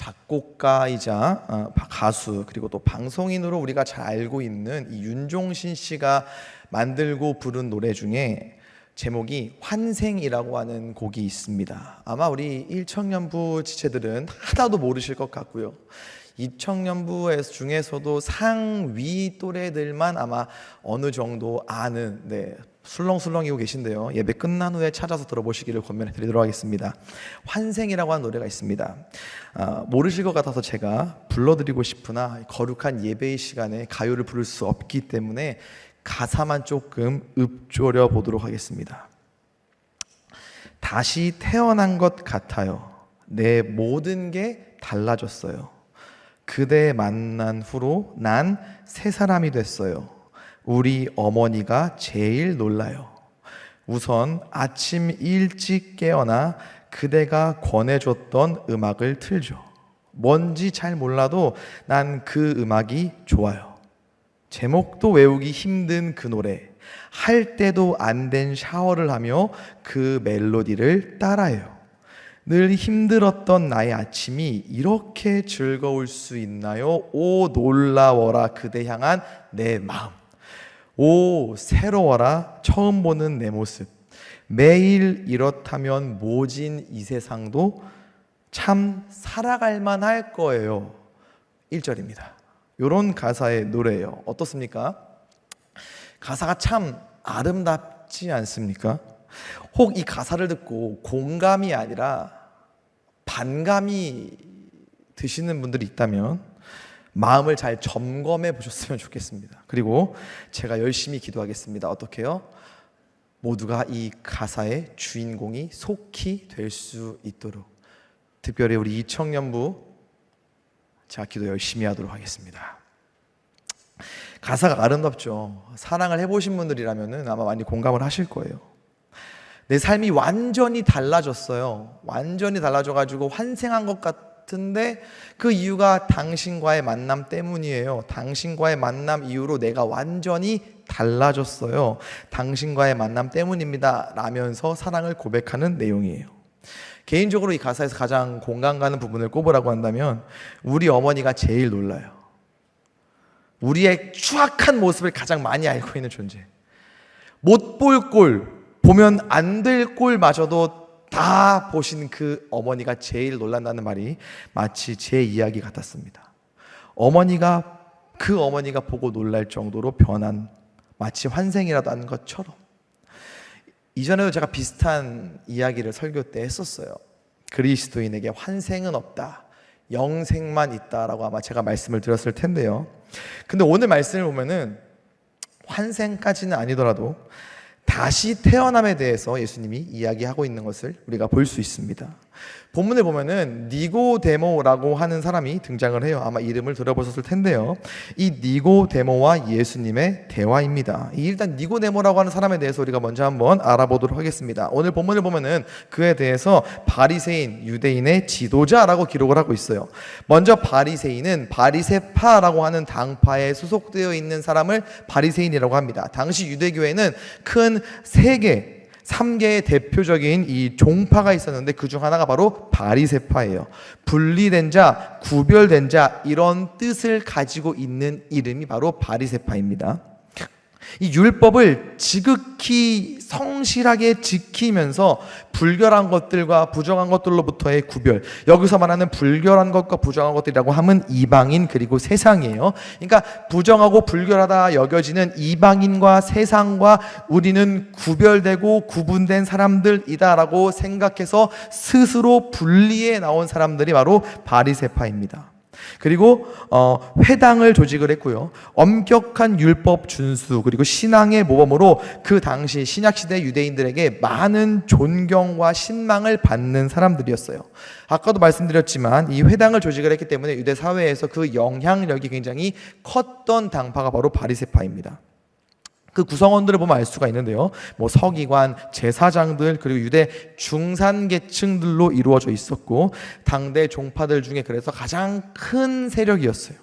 작곡가이자 가수 그리고 또 방송인으로 우리가 잘 알고 있는 이 윤종신 씨가 만들고 부른 노래 중에 제목이 환생이라고 하는 곡이 있습니다. 아마 우리 1청년부 지체들은 하나도 모르실 것 같고요. 2청년부 중에서도 상위 또래들만 아마 어느 정도 아는 술렁술렁이고 계신데요. 예배 끝난 후에 찾아서 들어보시기를 권면해 드리도록 하겠습니다. 환생이라고 하는 노래가 있습니다. 모르실 것 같아서 제가 불러드리고 싶으나 거룩한 예배의 시간에 가요를 부를 수 없기 때문에 가사만 조금 읊조려 보도록 하겠습니다. 다시 태어난 것 같아요. 내 모든 게 달라졌어요. 그대 만난 후로 난 새 사람이 됐어요. 우리 어머니가 제일 놀라요. 우선 아침 일찍 깨어나 그대가 권해줬던 음악을 틀죠. 뭔지 잘 몰라도 난 그 음악이 좋아요. 제목도 외우기 힘든 그 노래, 할 때도 안 된 샤워를 하며 그 멜로디를 따라해요. 늘 힘들었던 나의 아침이 이렇게 즐거울 수 있나요? 오 놀라워라 그대 향한 내 마음. 오 새로워라 처음 보는 내 모습. 매일 이렇다면 모진 이 세상도 참 살아갈 만할 거예요. 1절입니다. 이런 가사의 노래예요. 어떻습니까? 가사가 참 아름답지 않습니까? 혹 이 가사를 듣고 공감이 아니라 반감이 드시는 분들이 있다면 마음을 잘 점검해 보셨으면 좋겠습니다. 그리고 제가 열심히 기도하겠습니다. 어떻게요? 모두가 이 가사의 주인공이 속히 될 수 있도록, 특별히 우리 2청년부 자 기도 열심히 하도록 하겠습니다. 가사가 아름답죠. 사랑을 해보신 분들이라면 아마 많이 공감을 하실 거예요. 내 삶이 완전히 달라졌어요. 완전히 달라져가지고 환생한 것 같은데 그 이유가 당신과의 만남 때문이에요. 당신과의 만남 이후로 내가 완전히 달라졌어요. 당신과의 만남 때문입니다 라면서 사랑을 고백하는 내용이에요. 개인적으로 이 가사에서 가장 공감 가는 부분을 꼽으라고 한다면 우리 어머니가 제일 놀라요. 우리의 추악한 모습을 가장 많이 알고 있는 존재. 못 볼 꼴, 보면 안 될 꼴마저도 다 보신 그 어머니가 제일 놀란다는 말이 마치 제 이야기 같았습니다. 그 어머니가 보고 놀랄 정도로 변한, 마치 환생이라도 한 것처럼. 이전에도 제가 비슷한 이야기를 설교 때 했었어요. 그리스도인에게 환생은 없다, 영생만 있다라고 아마 제가 말씀을 드렸을 텐데요. 근데 오늘 말씀을 보면은 환생까지는 아니더라도 다시 태어남에 대해서 예수님이 이야기하고 있는 것을 우리가 볼 수 있습니다. 본문을 보면은 니고데모라고 하는 사람이 등장을 해요. 아마 이름을 들어보셨을 텐데요. 이 니고데모와 예수님의 대화입니다. 일단 니고데모라고 하는 사람에 대해서 우리가 먼저 한번 알아보도록 하겠습니다. 오늘 본문을 보면은 그에 대해서 바리새인, 유대인의 지도자라고 기록을 하고 있어요. 먼저 바리새인은 바리새파라고 하는 당파에 소속되어 있는 사람을 바리새인이라고 합니다. 당시 유대교회는 큰 3개의 대표적인 이 종파가 있었는데 그 중 하나가 바로 바리새파예요. 분리된 자, 구별된 자, 이런 뜻을 가지고 있는 이름이 바로 바리새파입니다. 이 율법을 지극히 성실하게 지키면서 불결한 것들과 부정한 것들로부터의 구별, 여기서 말하는 불결한 것과 부정한 것들이라고 하면 이방인 그리고 세상이에요. 그러니까 부정하고 불결하다 여겨지는 이방인과 세상과 우리는 구별되고 구분된 사람들이다라고 생각해서 스스로 분리해 나온 사람들이 바로 바리새파입니다. 그리고 회당을 조직을 했고요. 엄격한 율법 준수 그리고 신앙의 모범으로 그 당시 신약시대 유대인들에게 많은 존경과 신망을 받는 사람들이었어요. 아까도 말씀드렸지만 이 회당을 조직을 했기 때문에 유대 사회에서 그 영향력이 굉장히 컸던 당파가 바로 바리새파입니다. 그 구성원들을 보면 알 수가 있는데요. 뭐 서기관, 제사장들, 그리고 유대 중산계층들로 이루어져 있었고, 당대 종파들 중에 그래서 가장 큰 세력이었어요.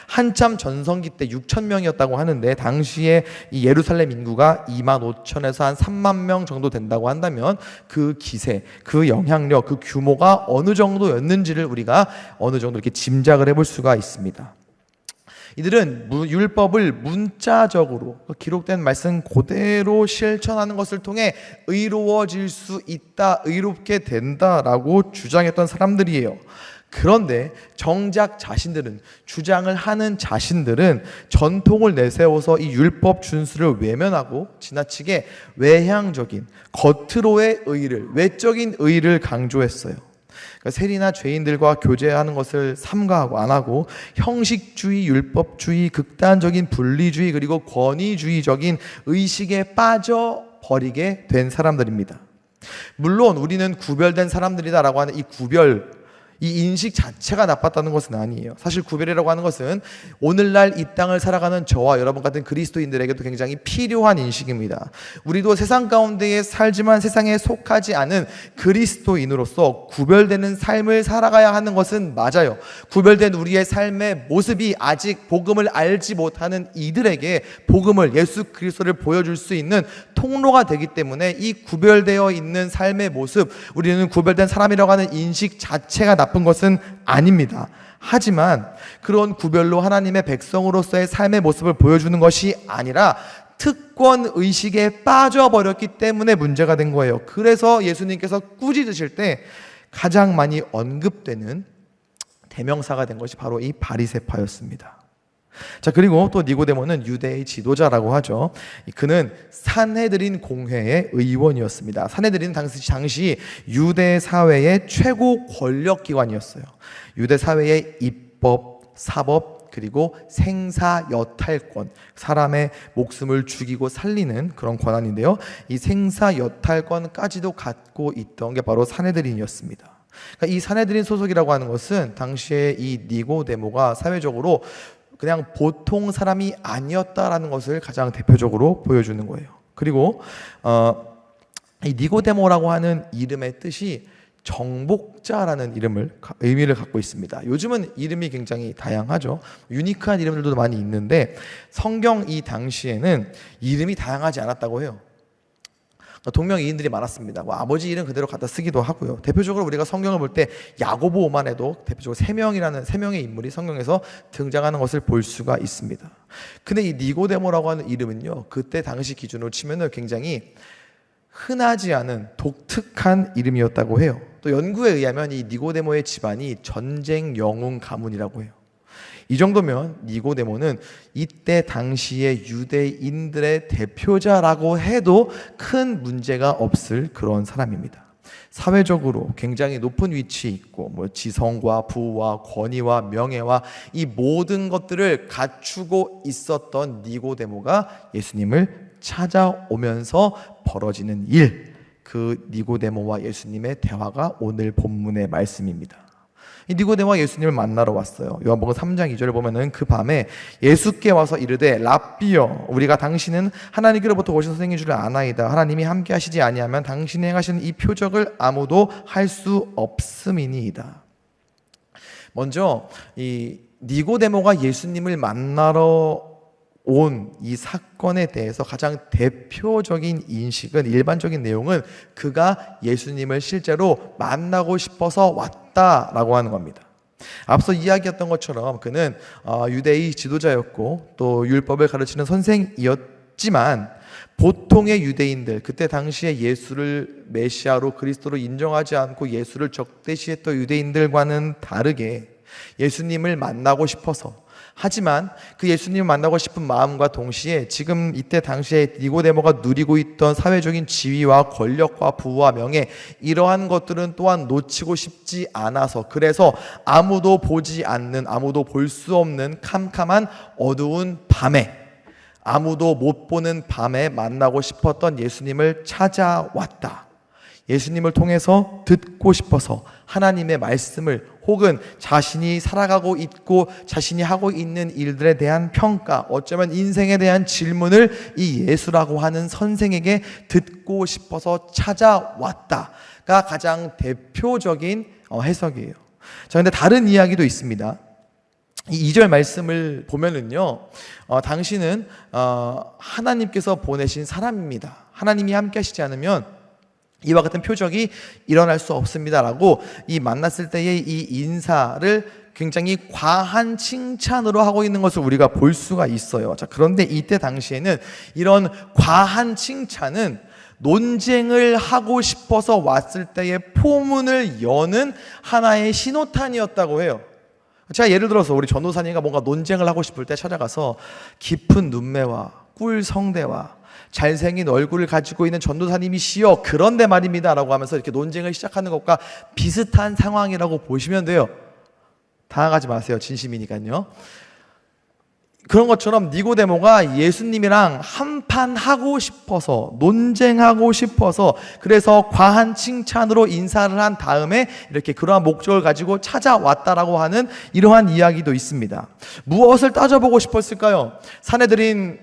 한참 전성기 때 6천 명이었다고 하는데, 당시에 이 예루살렘 인구가 2만 5천에서 한 3만 명 정도 된다고 한다면, 그 기세, 그 영향력, 그 규모가 어느 정도였는지를 우리가 어느 정도 이렇게 짐작을 해볼 수가 있습니다. 이들은 율법을 문자적으로 기록된 말씀 그대로 실천하는 것을 통해 의로워질 수 있다, 의롭게 된다라고 주장했던 사람들이에요. 그런데 정작 주장을 하는 자신들은 전통을 내세워서 이 율법 준수를 외면하고 지나치게 외향적인 겉으로의 의를, 외적인 의를 강조했어요. 그러니까 세리나 죄인들과 교제하는 것을 삼가하고 안 하고 형식주의, 율법주의, 극단적인 분리주의, 그리고 권위주의적인 의식에 빠져버리게 된 사람들입니다. 물론 우리는 구별된 사람들이다라고 하는 이 인식 자체가 나빴다는 것은 아니에요. 사실 구별이라고 하는 것은 오늘날 이 땅을 살아가는 저와 여러분 같은 그리스도인들에게도 굉장히 필요한 인식입니다. 우리도 세상 가운데에 살지만 세상에 속하지 않은 그리스도인으로서 구별되는 삶을 살아가야 하는 것은 맞아요. 구별된 우리의 삶의 모습이 아직 복음을 알지 못하는 이들에게 복음을, 예수 그리스도를 보여줄 수 있는 통로가 되기 때문에 이 구별되어 있는 삶의 모습, 우리는 구별된 사람이라고 하는 인식 자체가 나쁜 것은 아닙니다. 하지만 그런 구별로 하나님의 백성으로서의 삶의 모습을 보여주는 것이 아니라 특권 의식에 빠져버렸기 때문에 문제가 된 거예요. 그래서 예수님께서 꾸짖으실 때 가장 많이 언급되는 대명사가 된 것이 바로 이 바리새파였습니다. 자, 그리고 또 니고데모는 유대의 지도자라고 하죠. 그는 산헤드린 공회의 의원이었습니다. 산헤드린 당시 유대 사회의 최고 권력 기관이었어요. 유대 사회의 입법, 사법, 그리고 생사 여탈권, 사람의 목숨을 죽이고 살리는 그런 권한인데요. 이 생사 여탈권까지도 갖고 있던 게 바로 산헤드린이었습니다. 그러니까 이 산헤드린 소속이라고 하는 것은 당시에 이 니고데모가 사회적으로 그냥 보통 사람이 아니었다라는 것을 가장 대표적으로 보여주는 거예요. 그리고 이 니고데모라고 하는 이름의 뜻이 정복자라는 의미를 갖고 있습니다. 요즘은 이름이 굉장히 다양하죠. 유니크한 이름들도 많이 있는데 성경 이 당시에는 이름이 다양하지 않았다고 해요. 동명이인들이 많았습니다. 아버지 이름 그대로 갖다 쓰기도 하고요. 대표적으로 우리가 성경을 볼 때 야고보만 해도 대표적으로 세 명의 인물이 성경에서 등장하는 것을 볼 수가 있습니다. 근데 이 니고데모라고 하는 이름은요, 그때 당시 기준으로 치면은 굉장히 흔하지 않은 독특한 이름이었다고 해요. 또 연구에 의하면 이 니고데모의 집안이 전쟁 영웅 가문이라고 해요. 이 정도면 니고데모는 이때 당시의 유대인들의 대표자라고 해도 큰 문제가 없을 그런 사람입니다. 사회적으로 굉장히 높은 위치에 있고 지성과 부와 권위와 명예와 이 모든 것들을 갖추고 있었던 니고데모가 예수님을 찾아오면서 벌어지는 일, 그 니고데모와 예수님의 대화가 오늘 본문의 말씀입니다. 이 니고데모가 예수님을 만나러 왔어요. 요한복음 3장 2절을 보면은 그 밤에 예수께 와서 이르되 랍비여, 우리가 당신은 하나님께로부터 오신 선생인 줄 아나이다. 하나님이 함께 하시지 아니하면 당신이 행하시는 이 표적을 아무도 할 수 없음이니이다. 먼저 이 니고데모가 예수님을 만나러 온 이 사건에 대해서 가장 대표적인 인식은, 일반적인 내용은 그가 예수님을 실제로 만나고 싶어서 왔다라고 하는 겁니다. 앞서 이야기했던 것처럼 그는 유대의 지도자였고 또 율법을 가르치는 선생이었지만 보통의 유대인들, 그때 당시에 예수를 메시아로 그리스도로 인정하지 않고 예수를 적대시했던 유대인들과는 다르게 예수님을 만나고 싶어서, 하지만 그 예수님을 만나고 싶은 마음과 동시에 지금 이때 당시에 니고데모가 누리고 있던 사회적인 지위와 권력과 부와 명예, 이러한 것들은 또한 놓치고 싶지 않아서, 그래서 아무도 보지 않는, 아무도 볼 수 없는 캄캄한 어두운 밤에, 아무도 못 보는 밤에 만나고 싶었던 예수님을 찾아왔다. 예수님을 통해서 듣고 싶어서, 하나님의 말씀을 혹은 자신이 살아가고 있고 자신이 하고 있는 일들에 대한 평가, 어쩌면 인생에 대한 질문을 이 예수라고 하는 선생에게 듣고 싶어서 찾아왔다가 가장 대표적인 해석이에요. 자, 근데 다른 이야기도 있습니다. 이 2절 말씀을 보면은요, 당신은 하나님께서 보내신 사람입니다. 하나님이 함께 하시지 않으면 이와 같은 표적이 일어날 수 없습니다라고 이 만났을 때의 이 인사를 굉장히 과한 칭찬으로 하고 있는 것을 우리가 볼 수가 있어요. 자, 그런데 이때 당시에는 이런 과한 칭찬은 논쟁을 하고 싶어서 왔을 때의 포문을 여는 하나의 신호탄이었다고 해요. 제가 예를 들어서 우리 전도사님과 뭔가 논쟁을 하고 싶을 때 찾아가서 깊은 눈매와 꿀 성대와 잘생긴 얼굴을 가지고 있는 전도사님이시여, 그런데 말입니다 라고 하면서 이렇게 논쟁을 시작하는 것과 비슷한 상황이라고 보시면 돼요. 당황하지 마세요. 진심이니까요. 그런 것처럼 니고데모가 예수님이랑 한판 하고 싶어서, 논쟁하고 싶어서, 그래서 과한 칭찬으로 인사를 한 다음에 이렇게 그러한 목적을 가지고 찾아왔다라고 하는 이러한 이야기도 있습니다. 무엇을 따져보고 싶었을까요? 사내들인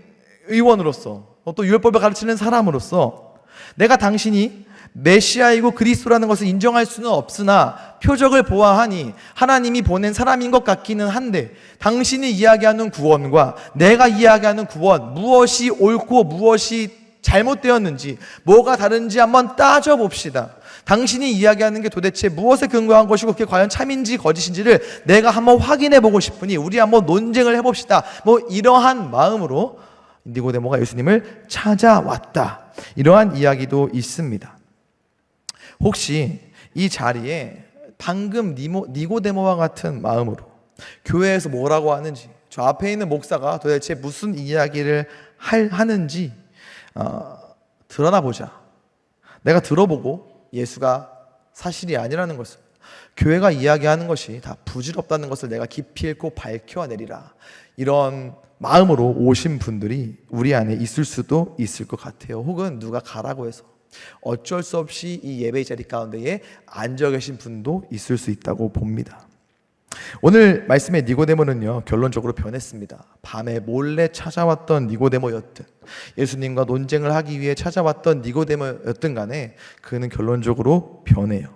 의원으로서, 또 율법을 가르치는 사람으로서 내가 당신이 메시아이고 그리스도라는 것을 인정할 수는 없으나 표적을 보아하니 하나님이 보낸 사람인 것 같기는 한데, 당신이 이야기하는 구원과 내가 이야기하는 구원, 무엇이 옳고 무엇이 잘못되었는지, 뭐가 다른지 한번 따져봅시다. 당신이 이야기하는 게 도대체 무엇에 근거한 것이고 그게 과연 참인지 거짓인지를 내가 한번 확인해 보고 싶으니 우리 한번 논쟁을 해봅시다. 뭐 이러한 마음으로 니고데모가 예수님을 찾아왔다, 이러한 이야기도 있습니다. 혹시 이 자리에 방금 니고데모와 같은 마음으로 교회에서 뭐라고 하는지, 저 앞에 있는 목사가 도대체 무슨 이야기를 하는지 드러나 보자, 내가 들어보고 예수가 사실이 아니라는 것을, 교회가 이야기하는 것이 다 부질없다는 것을 내가 깊이 읽고 밝혀내리라, 이런 마음으로 오신 분들이 우리 안에 있을 수도 있을 것 같아요. 혹은 누가 가라고 해서 어쩔 수 없이 이 예배 자리 가운데에 앉아 계신 분도 있을 수 있다고 봅니다. 오늘 말씀의 니고데모는요, 결론적으로 변했습니다. 밤에 몰래 찾아왔던 니고데모였든 예수님과 논쟁을 하기 위해 찾아왔던 니고데모였든 간에 그는 결론적으로 변해요.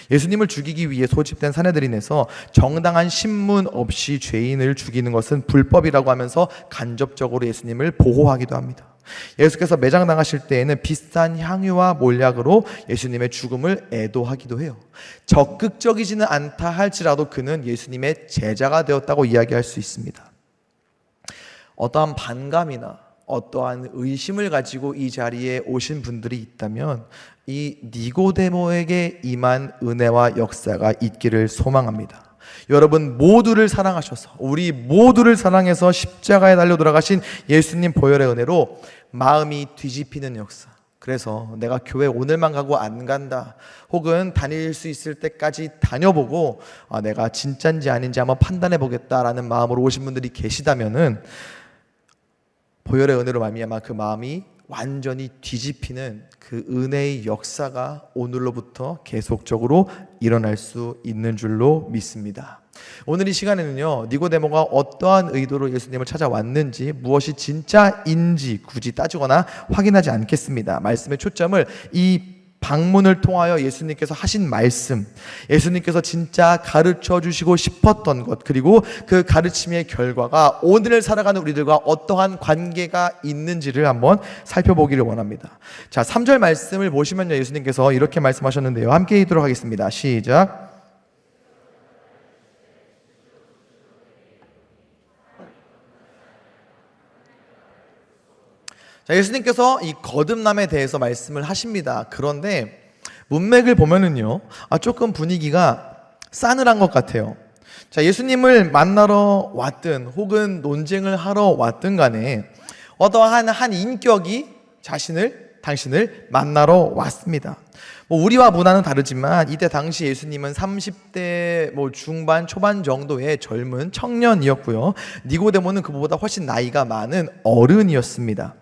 예수님을 죽이기 위해 소집된 사내들인에서 정당한 신문 없이 죄인을 죽이는 것은 불법이라고 하면서 간접적으로 예수님을 보호하기도 합니다. 예수께서 매장당하실 때에는 비싼 향유와 몰약으로 예수님의 죽음을 애도하기도 해요. 적극적이지는 않다 할지라도 그는 예수님의 제자가 되었다고 이야기할 수 있습니다. 어떠한 반감이나 어떠한 의심을 가지고 이 자리에 오신 분들이 있다면 이 니고데모에게 임한 은혜와 역사가 있기를 소망합니다. 여러분 모두를 사랑하셔서, 우리 모두를 사랑해서 십자가에 달려 돌아가신 예수님 보혈의 은혜로 마음이 뒤집히는 역사, 그래서 내가 교회 오늘만 가고 안 간다, 혹은 다닐 수 있을 때까지 다녀보고 내가 진짜인지 아닌지 한번 판단해 보겠다라는 마음으로 오신 분들이 계시다면은 보혈의 은혜로 말미암아 그 마음이 완전히 뒤집히는 그 은혜의 역사가 오늘로부터 계속적으로 일어날 수 있는 줄로 믿습니다. 오늘 이 시간에는요, 니고데모가 어떠한 의도로 예수님을 찾아왔는지, 무엇이 진짜인지 굳이 따지거나 확인하지 않겠습니다. 말씀의 초점을 이 방문을 통하여 예수님께서 하신 말씀, 예수님께서 진짜 가르쳐 주시고 싶었던 것, 그리고 그 가르침의 결과가 오늘을 살아가는 우리들과 어떠한 관계가 있는지를 한번 살펴보기를 원합니다. 자, 3절 말씀을 보시면요, 예수님께서 이렇게 말씀하셨는데요, 함께 읽도록 하겠습니다. 시작. 자, 예수님께서 이 거듭남에 대해서 말씀을 하십니다. 그런데 문맥을 보면은요, 조금 분위기가 싸늘한 것 같아요. 자, 예수님을 만나러 왔든 혹은 논쟁을 하러 왔든 간에 어떠한 한 인격이 당신을 만나러 왔습니다. 우리와 문화는 다르지만 이때 당시 예수님은 30대 중반 초반 정도의 젊은 청년이었고요, 니고데모는 그보다 훨씬 나이가 많은 어른이었습니다.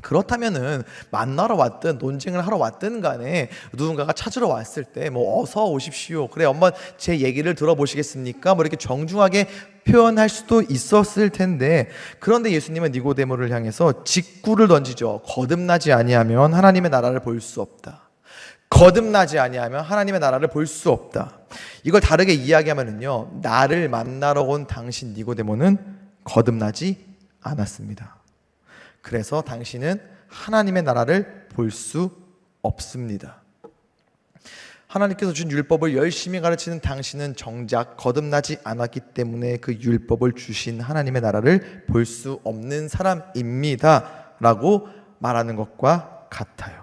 그렇다면은 만나러 왔든 논쟁을 하러 왔든 간에 누군가가 찾으러 왔을 때 뭐 어서 오십시오, 그래 엄마 제 얘기를 들어보시겠습니까? 뭐 이렇게 정중하게 표현할 수도 있었을 텐데, 그런데 예수님은 니고데모를 향해서 직구를 던지죠. 거듭나지 아니하면 하나님의 나라를 볼 수 없다. 거듭나지 아니하면 하나님의 나라를 볼 수 없다. 이걸 다르게 이야기하면은요, 나를 만나러 온 당신 니고데모는 거듭나지 않았습니다. 그래서 당신은 하나님의 나라를 볼 수 없습니다. 하나님께서 준 율법을 열심히 가르치는 당신은 정작 거듭나지 않았기 때문에 그 율법을 주신 하나님의 나라를 볼 수 없는 사람입니다 라고 말하는 것과 같아요.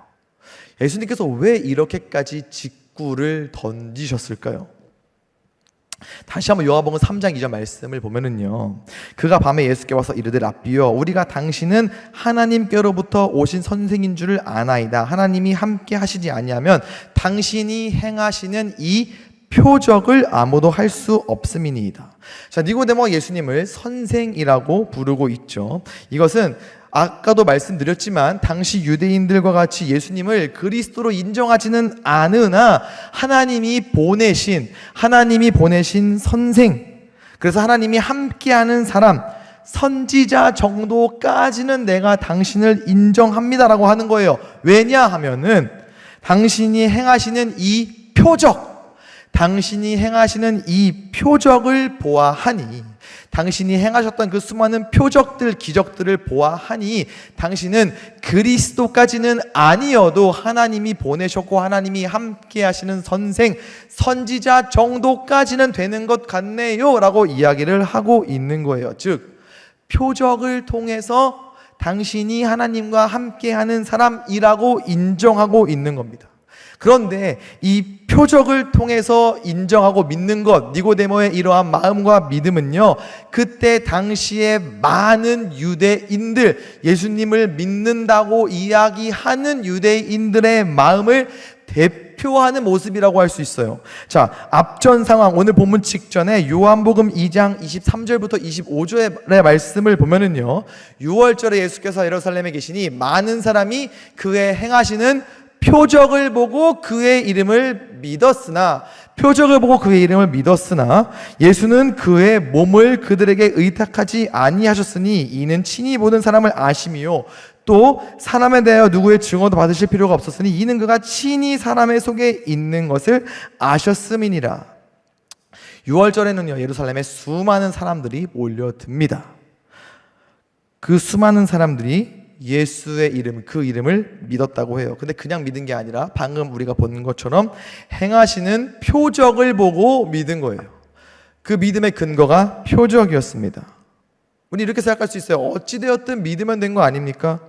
예수님께서 왜 이렇게까지 직구를 던지셨을까요? 다시 한번 요한복음 3장 2절 말씀을 보면은요, 그가 밤에 예수께 와서 이르되 랍비여, 우리가 당신은 하나님께로부터 오신 선생인 줄을 아나이다. 하나님이 함께 하시지 아니하면 당신이 행하시는 이 표적을 아무도 할 수 없음이니이다. 자, 니고데모가 예수님을 선생이라고 부르고 있죠. 이것은 아까도 말씀드렸지만 당시 유대인들과 같이 예수님을 그리스도로 인정하지는 않으나 하나님이 보내신 선생, 그래서 하나님이 함께하는 사람, 선지자 정도까지는 내가 당신을 인정합니다라고 하는 거예요. 왜냐하면은 당신이 행하시는 이 표적을 보아하니, 당신이 행하셨던 그 수많은 표적들, 기적들을 보아하니 당신은 그리스도까지는 아니어도 하나님이 보내셨고 하나님이 함께 하시는 선지자 정도까지는 되는 것 같네요 라고 이야기를 하고 있는 거예요. 즉, 표적을 통해서 당신이 하나님과 함께 하는 사람이라고 인정하고 있는 겁니다. 그런데 이 표적을 통해서 인정하고 믿는 것, 니고데모의 이러한 마음과 믿음은요, 그때 당시에 많은 유대인들, 예수님을 믿는다고 이야기하는 유대인들의 마음을 대표하는 모습이라고 할 수 있어요. 자, 앞전 상황, 오늘 본문 직전에 요한복음 2장 23절부터 25절의 말씀을 보면은요, 6월절에 예수께서 예루살렘에 계시니 많은 사람이 그의 행하시는 표적을 보고 그의 이름을 믿었으나 예수는 그의 몸을 그들에게 의탁하지 아니하셨으니 이는 친히 보는 사람을 아심이요 또 사람에 대하여 누구의 증언도 받으실 필요가 없었으니 이는 그가 친히 사람의 속에 있는 것을 아셨음이니라. 6월절에는요, 예루살렘에 수많은 사람들이 몰려듭니다. 그 수많은 사람들이 예수의 이름, 그 이름을 믿었다고 해요. 근데 그냥 믿은 게 아니라 방금 우리가 본 것처럼 행하시는 표적을 보고 믿은 거예요. 그 믿음의 근거가 표적이었습니다. 우리 이렇게 생각할 수 있어요. 어찌되었든 믿으면 된 거 아닙니까?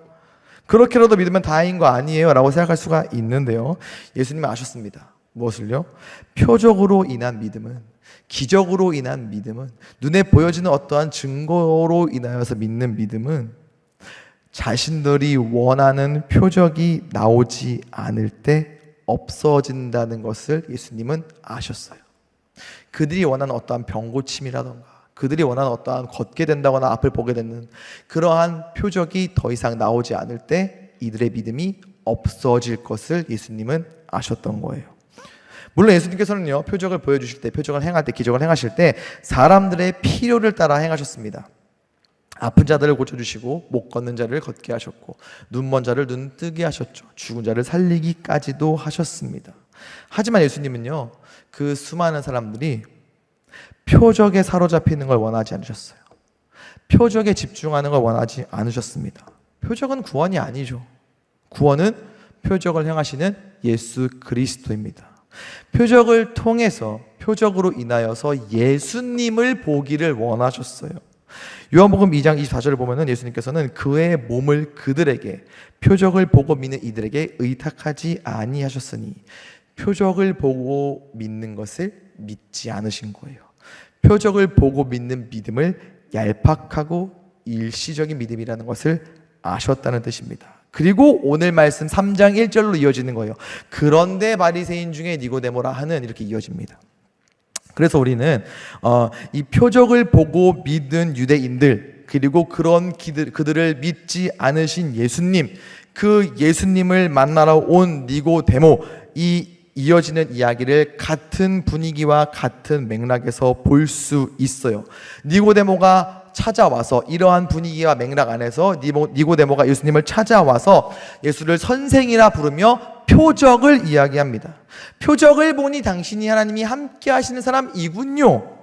그렇게라도 믿으면 다행인 거 아니에요? 라고 생각할 수가 있는데요, 예수님은 아셨습니다. 무엇을요? 표적으로 인한 믿음은, 기적으로 인한 믿음은, 눈에 보여지는 어떠한 증거로 인하여서 믿는 믿음은 자신들이 원하는 표적이 나오지 않을 때 없어진다는 것을 예수님은 아셨어요. 그들이 원하는 어떠한 병고침이라던가 그들이 원하는 어떠한 걷게 된다거나 앞을 보게 되는 그러한 표적이 더 이상 나오지 않을 때 이들의 믿음이 없어질 것을 예수님은 아셨던 거예요. 물론 예수님께서는요, 표적을 보여주실 때, 표적을 행할 때, 기적을 행하실 때 사람들의 필요를 따라 행하셨습니다. 아픈 자들을 고쳐주시고 못 걷는 자를 걷게 하셨고 눈먼 자를 눈 뜨게 하셨죠. 죽은 자를 살리기까지도 하셨습니다. 하지만 예수님은요, 그 수많은 사람들이 표적에 사로잡히는 걸 원하지 않으셨어요. 표적에 집중하는 걸 원하지 않으셨습니다. 표적은 구원이 아니죠. 구원은 표적을 행하시는 예수 그리스도입니다. 표적을 통해서, 표적으로 인하여서 예수님을 보기를 원하셨어요. 요한복음 2장 24절을 보면은 예수님께서는 그의 몸을 그들에게, 표적을 보고 믿는 이들에게 의탁하지 아니하셨으니, 표적을 보고 믿는 것을 믿지 않으신 거예요. 표적을 보고 믿는 믿음을 얄팍하고 일시적인 믿음이라는 것을 아셨다는 뜻입니다. 그리고 오늘 말씀 3장 1절로 이어지는 거예요. 그런데 바리새인 중에 니고데모라 하는, 이렇게 이어집니다. 그래서 우리는 이 표적을 보고 믿은 유대인들, 그리고 그런 그들을 믿지 않으신 예수님, 그 예수님을 만나러 온 니고데모, 이 이어지는 이야기를 같은 분위기와 같은 맥락에서 볼 수 있어요. 니고데모가 찾아와서 이러한 분위기와 맥락 안에서 니고데모가 예수님을 찾아와서 예수를 선생이라 부르며 표적을 이야기합니다. 표적을 보니 당신이 하나님이 함께 하시는 사람이군요.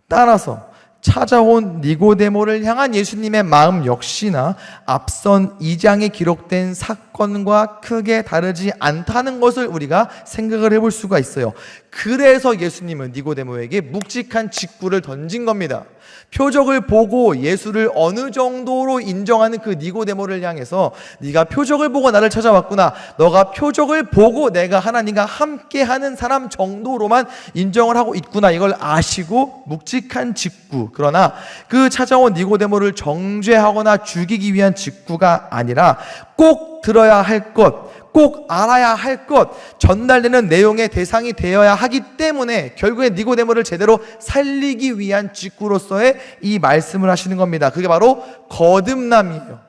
따라서 찾아온 니고데모를 향한 예수님의 마음 역시나 앞선 2장에 기록된 사건과 크게 다르지 않다는 것을 우리가 생각을 해볼 수가 있어요. 그래서 예수님은 니고데모에게 묵직한 직구를 던진 겁니다. 표적을 보고 예수를 어느 정도로 인정하는 그 니고데모를 향해서 네가 표적을 보고 나를 찾아왔구나, 너가 표적을 보고 내가 하나님과 함께하는 사람 정도로만 인정을 하고 있구나, 이걸 아시고 묵직한 직구, 그러나 그 찾아온 니고데모를 정죄하거나 죽이기 위한 직구가 아니라 꼭 들어야 할 것, 꼭 알아야 할 것, 전달되는 내용의 대상이 되어야 하기 때문에 결국에 니고데모를 제대로 살리기 위한 직구로서의 이 말씀을 하시는 겁니다. 그게 바로 거듭남이에요.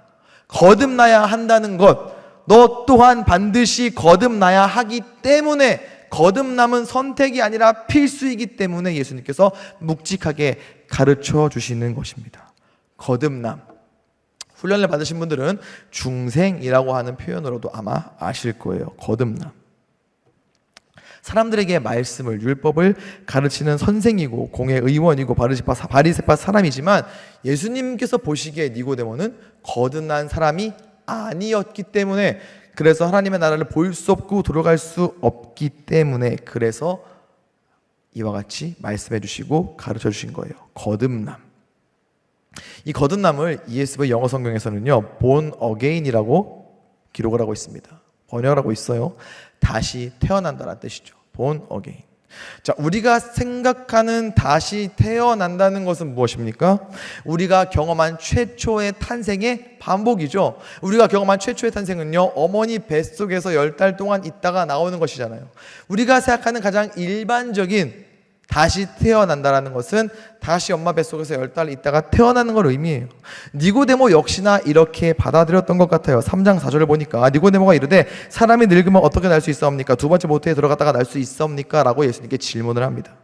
거듭나야 한다는 것, 너 또한 반드시 거듭나야 하기 때문에, 거듭남은 선택이 아니라 필수이기 때문에 예수님께서 묵직하게 가르쳐 주시는 것입니다. 거듭남. 훈련을 받으신 분들은 중생이라고 하는 표현으로도 아마 아실 거예요. 거듭남. 사람들에게 말씀을, 율법을 가르치는 선생이고 공의 의원이고 바리새파 사람이지만 예수님께서 보시기에 니고데모는 거듭난 사람이 아니었기 때문에, 그래서 하나님의 나라를 볼 수 없고 들어갈 수 없기 때문에, 그래서 이와 같이 말씀해 주시고 가르쳐 주신 거예요. 거듭남. 이 거듭남을 ESV 영어 성경에서는요, born again이라고 기록을 하고 있습니다. 번역을 하고 있어요. 다시 태어난다는 뜻이죠. born again. 자, 우리가 생각하는 다시 태어난다는 것은 무엇입니까? 우리가 경험한 최초의 탄생의 반복이죠. 우리가 경험한 최초의 탄생은요, 어머니 뱃속에서 10달 동안 있다가 나오는 것이잖아요. 우리가 생각하는 가장 일반적인 다시 태어난다라는 것은 다시 엄마 뱃속에서 10달 있다가 태어나는 걸 의미해요. 니고데모 역시나 이렇게 받아들였던 것 같아요. 3장 4절을 보니까 니고데모가 이르되 사람이 늙으면 어떻게 날 수 있사옵니까? 두 번째 모태에 들어갔다가 날 수 있사옵니까? 라고 예수님께 질문을 합니다.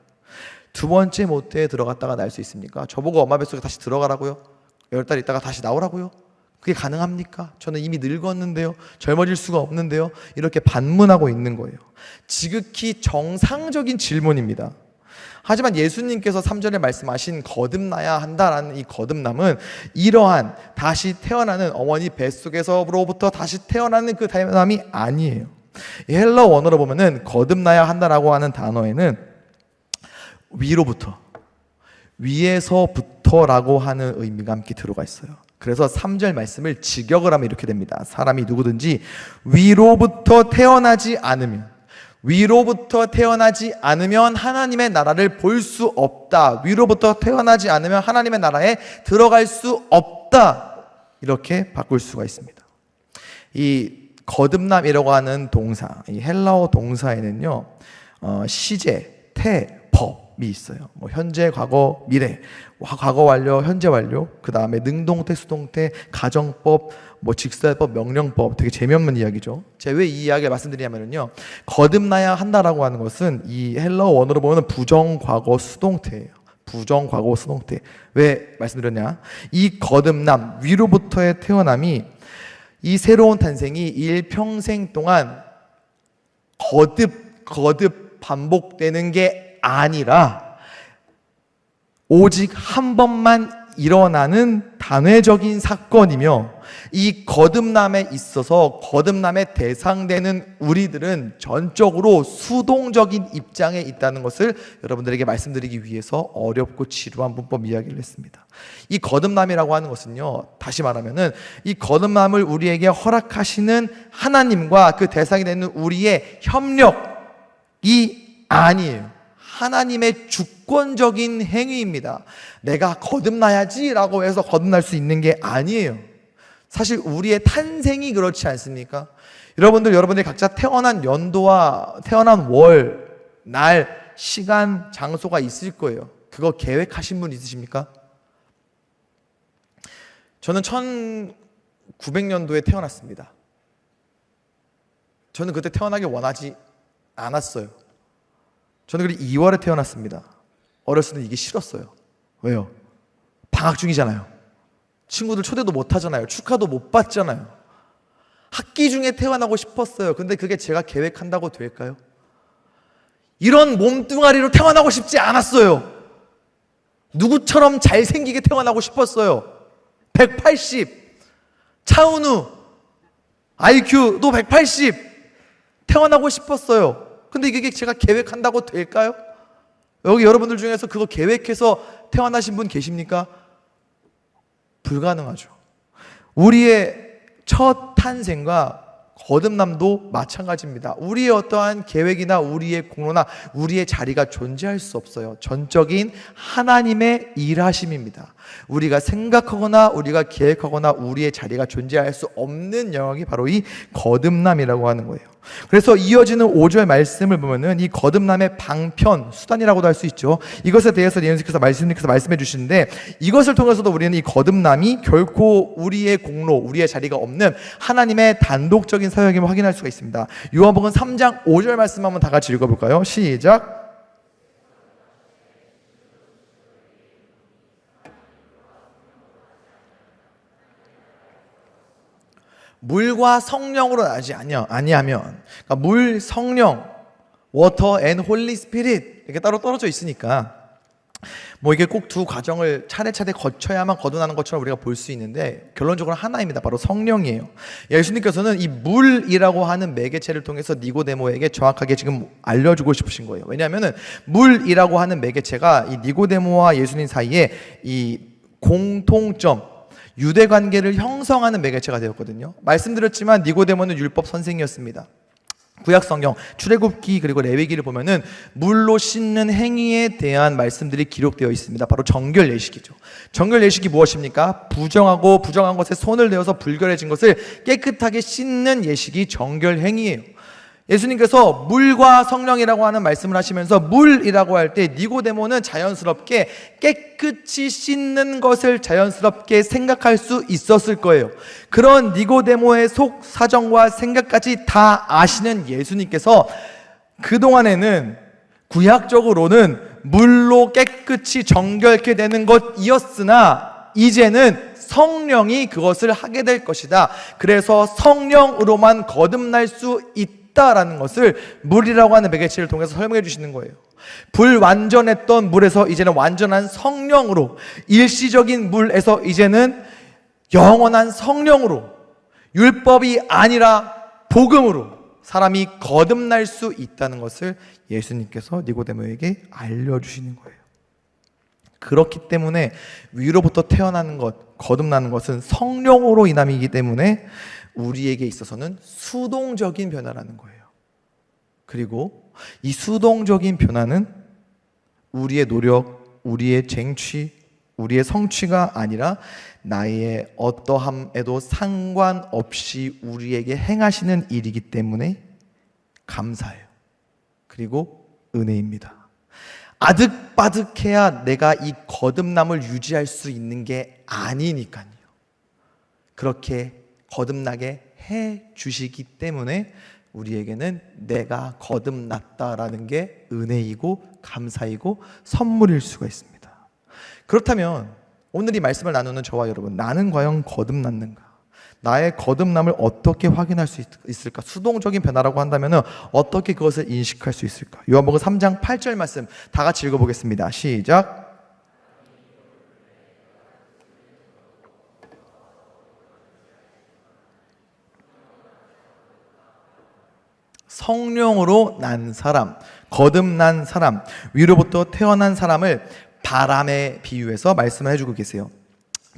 두 번째 모태에 들어갔다가 날 수 있습니까? 저보고 엄마 뱃속에 다시 들어가라고요? 10달 있다가 다시 나오라고요? 그게 가능합니까? 저는 이미 늙었는데요, 젊어질 수가 없는데요, 이렇게 반문하고 있는 거예요. 지극히 정상적인 질문입니다. 하지만 예수님께서 3절에 말씀하신 거듭나야 한다라는 이 거듭남은 이러한 다시 태어나는 어머니 뱃속에서로부터 다시 태어나는 그 태어남이 아니에요. 이 헬러 원어로 보면은 거듭나야 한다라고 하는 단어에는 위로부터, 위에서부터라고 하는 의미가 함께 들어가 있어요. 그래서 3절 말씀을 직역을 하면 이렇게 됩니다. 사람이 누구든지 위로부터 태어나지 않으면, 위로부터 태어나지 않으면 하나님의 나라를 볼 수 없다. 위로부터 태어나지 않으면 하나님의 나라에 들어갈 수 없다. 이렇게 바꿀 수가 있습니다. 이 거듭남이라고 하는 동사, 이 헬라어 동사에는요, 시제, 태, 법이 있어요. 뭐 현재, 과거, 미래, 과거 완료, 현재 완료, 그 다음에 능동태, 수동태, 가정법, 뭐 직설법, 명령법, 되게 재미없는 이야기죠. 제가 왜 이 이야기를 말씀드리냐면요, 거듭나야 한다라고 하는 것은 이 헬라어 원어로 보면 부정과거 수동태예요. 부정과거 수동태. 왜 말씀드렸냐? 이 거듭남, 위로부터의 태어남이, 이 새로운 탄생이 일평생 동안 거듭 반복되는 게 아니라 오직 한 번만 일어나는 단회적인 사건이며, 이 거듭남에 있어서 거듭남에 대상되는 우리들은 전적으로 수동적인 입장에 있다는 것을 여러분들에게 말씀드리기 위해서 어렵고 지루한 문법 이야기를 했습니다. 이 거듭남이라고 하는 것은요, 다시 말하면은 이 거듭남을 우리에게 허락하시는 하나님과 그 대상이 되는 우리의 협력이 아니에요. 하나님의 주권적인 행위입니다. 내가 거듭나야지 라고 해서 거듭날 수 있는 게 아니에요. 사실 우리의 탄생이 그렇지 않습니까? 여러분들이 각자 태어난 연도와 태어난 월, 날, 시간, 장소가 있을 거예요. 그거 계획하신 분 있으십니까? 저는 1900년도에 태어났습니다. 저는 그때 태어나기 원하지 않았어요. 저는 그리고 2월에 태어났습니다. 어렸을 때 이게 싫었어요. 왜요? 방학 중이잖아요. 친구들 초대도 못 하잖아요. 축하도 못 받잖아요. 학기 중에 태어나고 싶었어요. 근데 그게 제가 계획한다고 될까요? 이런 몸뚱아리로 태어나고 싶지 않았어요. 누구처럼 잘생기게 태어나고 싶었어요. 180, 차은우, IQ도 180 태어나고 싶었어요. 근데 이게 제가 계획한다고 될까요? 여기 여러분들 중에서 그거 계획해서 태어나신 분 계십니까? 불가능하죠. 우리의 첫 탄생과 거듭남도 마찬가지입니다. 우리의 어떠한 계획이나 우리의 공로나 우리의 자리가 존재할 수 없어요. 전적인 하나님의 일하심입니다. 우리가 생각하거나 우리가 계획하거나 우리의 자리가 존재할 수 없는 영역이 바로 이 거듭남이라고 하는 거예요. 그래서 이어지는 5절 말씀을 보면은 이 거듭남의 방편, 수단이라고도 할 수 있죠. 이것에 대해서 예수님께서 말씀해 주시는데, 이것을 통해서도 우리는 이 거듭남이 결코 우리의 공로, 우리의 자리가 없는 하나님의 단독적인 사역임을 확인할 수가 있습니다. 요한복음 3장 5절 말씀 한번 다 같이 읽어볼까요? 시작. 물과 성령으로 나지 아니하면, 그러니까 물, 성령, water and Holy Spirit 이렇게 따로 떨어져 있으니까 뭐 이게 꼭 두 과정을 차례차례 거쳐야만 거듭나는 것처럼 우리가 볼 수 있는데, 결론적으로 하나입니다. 바로 성령이에요. 예수님께서는 이 물이라고 하는 매개체를 통해서 니고데모에게 정확하게 지금 알려주고 싶으신 거예요. 왜냐하면은 물이라고 하는 매개체가 이 니고데모와 예수님 사이에 이 공통점, 유대 관계를 형성하는 매개체가 되었거든요. 말씀드렸지만 니고데모는 율법 선생이었습니다. 구약 성경 출애굽기 그리고 레위기를 보면은 물로 씻는 행위에 대한 말씀들이 기록되어 있습니다. 바로 정결 예식이죠. 정결 예식이 무엇입니까? 부정한 것에 손을 대어서 불결해진 것을 깨끗하게 씻는 예식이 정결 행위예요. 예수님께서 물과 성령이라고 하는 말씀을 하시면서 물이라고 할 때 니고데모는 자연스럽게 깨끗이 씻는 것을 자연스럽게 생각할 수 있었을 거예요. 그런 니고데모의 속 사정과 생각까지 다 아시는 예수님께서 그동안에는 구약적으로는 물로 깨끗이 정결케 되는 것이었으나 이제는 성령이 그것을 하게 될 것이다. 그래서 성령으로만 거듭날 수 있다라는 것을 물이라고 하는 매개체를 통해서 설명해 주시는 거예요. 불완전했던 물에서 이제는 완전한 성령으로, 일시적인 물에서 이제는 영원한 성령으로, 율법이 아니라 복음으로 사람이 거듭날 수 있다는 것을 예수님께서 니고데모에게 알려주시는 거예요. 그렇기 때문에 위로부터 태어나는 것, 거듭나는 것은 성령으로 인함이기 때문에 우리에게 있어서는 수동적인 변화라는 거예요. 그리고 이 수동적인 변화는 우리의 노력, 우리의 쟁취, 우리의 성취가 아니라 나의 어떠함에도 상관없이 우리에게 행하시는 일이기 때문에 감사해요. 그리고 은혜입니다. 아득바득해야 내가 이 거듭남을 유지할 수 있는 게 아니니까요. 그렇게 거듭나게 해 주시기 때문에 우리에게는 내가 거듭났다라는 게 은혜이고 감사이고 선물일 수가 있습니다. 그렇다면 오늘 이 말씀을 나누는 저와 여러분, 나는 과연 거듭났는가? 나의 거듭남을 어떻게 확인할 수 있을까? 수동적인 변화라고 한다면 어떻게 그것을 인식할 수 있을까? 요한복음 3장 8절 말씀 다 같이 읽어보겠습니다. 시작. 성령으로 난 사람, 거듭난 사람, 위로부터 태어난 사람을 바람에 비유해서 말씀을 해주고 계세요.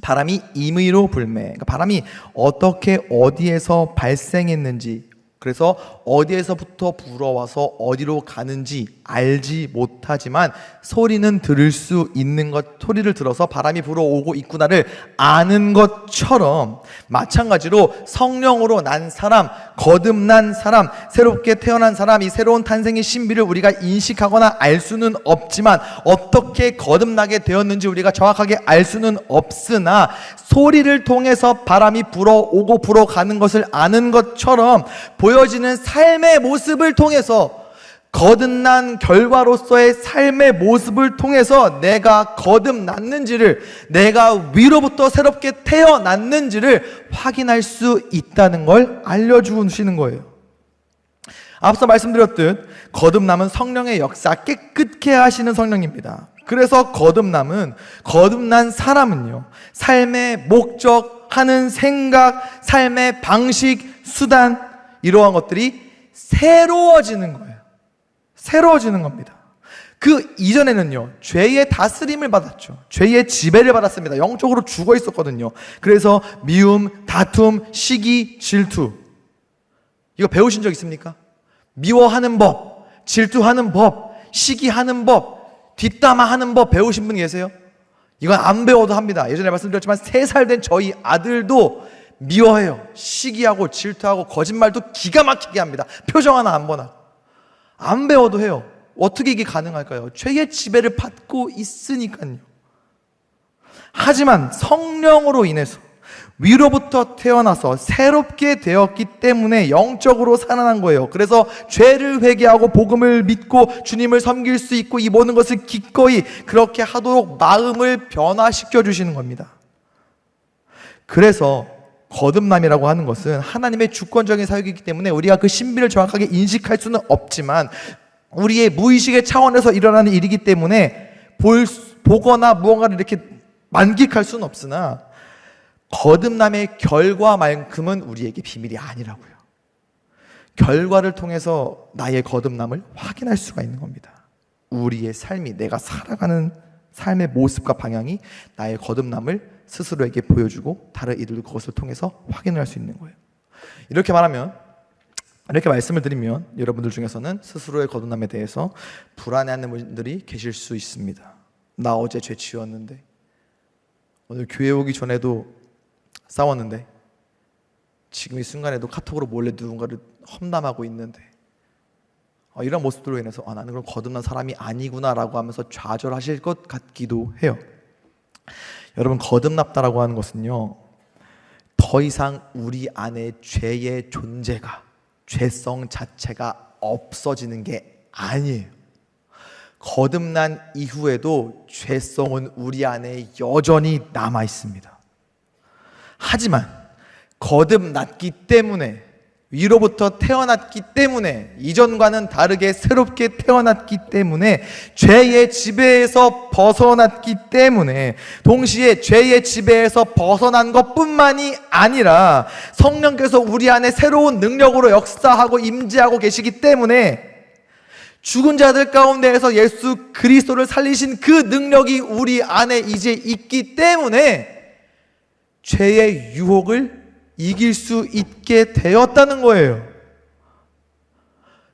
바람이 임의로 불매, 그러니까 바람이 어떻게 어디에서 발생했는지, 그래서 어디에서부터 불어와서 어디로 가는지 알지 못하지만 소리는 들을 수 있는 것, 소리를 들어서 바람이 불어오고 있구나를 아는 것처럼, 마찬가지로 성령으로 난 사람, 거듭난 사람, 새롭게 태어난 사람, 이 새로운 탄생의 신비를 우리가 인식하거나 알 수는 없지만, 어떻게 거듭나게 되었는지 우리가 정확하게 알 수는 없으나 소리를 통해서 바람이 불어오고 불어가는 것을 아는 것처럼 보여지는 삶의 모습을 통해서, 거듭난 결과로서의 삶의 모습을 통해서 내가 거듭났는지를, 내가 위로부터 새롭게 태어났는지를 확인할 수 있다는 걸 알려주시는 거예요. 앞서 말씀드렸듯 거듭남은 성령의 역사, 깨끗게 하시는 성령입니다. 그래서 거듭난 사람은요, 삶의 목적, 하는 생각, 삶의 방식, 수단, 이러한 것들이 새로워지는 거예요. 새로워지는 겁니다. 그 이전에는요, 죄의 다스림을 받았죠. 죄의 지배를 받았습니다. 영적으로 죽어 있었거든요. 그래서 미움, 다툼, 시기, 질투, 이거 배우신 적 있습니까? 미워하는 법, 질투하는 법, 시기하는 법, 뒷담화하는 법 배우신 분 계세요? 이건 안 배워도 합니다. 예전에 말씀드렸지만 3살 된 저희 아들도 미워해요. 시기하고 질투하고 거짓말도 기가 막히게 합니다. 표정 하나 안 보나. 안 배워도 해요. 어떻게 이게 가능할까요? 죄의 지배를 받고 있으니까요. 하지만 성령으로 인해서 위로부터 태어나서 새롭게 되었기 때문에 영적으로 살아난 거예요. 그래서 죄를 회개하고 복음을 믿고 주님을 섬길 수 있고 이 모든 것을 기꺼이 그렇게 하도록 마음을 변화시켜 주시는 겁니다. 그래서 거듭남이라고 하는 것은 하나님의 주권적인 사역이기 때문에 우리가 그 신비를 정확하게 인식할 수는 없지만 우리의 무의식의 차원에서 일어나는 일이기 때문에 보거나 무언가를 이렇게 만끽할 수는 없으나 거듭남의 결과만큼은 우리에게 비밀이 아니라고요. 결과를 통해서 나의 거듭남을 확인할 수가 있는 겁니다. 우리의 삶이, 내가 살아가는 삶의 모습과 방향이 나의 거듭남을 스스로에게 보여주고 다른 이들도 그것을 통해서 확인할 수 있는 거예요. 이렇게 말씀을 드리면 여러분들 중에서는 스스로의 거듭남에 대해서 불안해하는 분들이 계실 수 있습니다. 나 어제 죄 지었는데, 오늘 교회 오기 전에도 싸웠는데, 지금 이 순간에도 카톡으로 몰래 누군가를 험담하고 있는데, 이런 모습들로 인해서 나는 그럼 거듭난 사람이 아니구나라고 하면서 좌절하실 것 같기도 해요. 여러분, 거듭났다라고 하는 것은요, 더 이상 우리 안에 죄의 존재가, 죄성 자체가 없어지는 게 아니에요. 거듭난 이후에도 죄성은 우리 안에 여전히 남아 있습니다. 하지만 거듭났기 때문에, 위로부터 태어났기 때문에, 이전과는 다르게 새롭게 태어났기 때문에, 죄의 지배에서 벗어났기 때문에, 동시에 죄의 지배에서 벗어난 것뿐만이 아니라 성령께서 우리 안에 새로운 능력으로 역사하고 임재하고 계시기 때문에 죽은 자들 가운데에서 예수 그리스도를 살리신 그 능력이 우리 안에 이제 있기 때문에 죄의 유혹을 이길 수 있게 되었다는 거예요.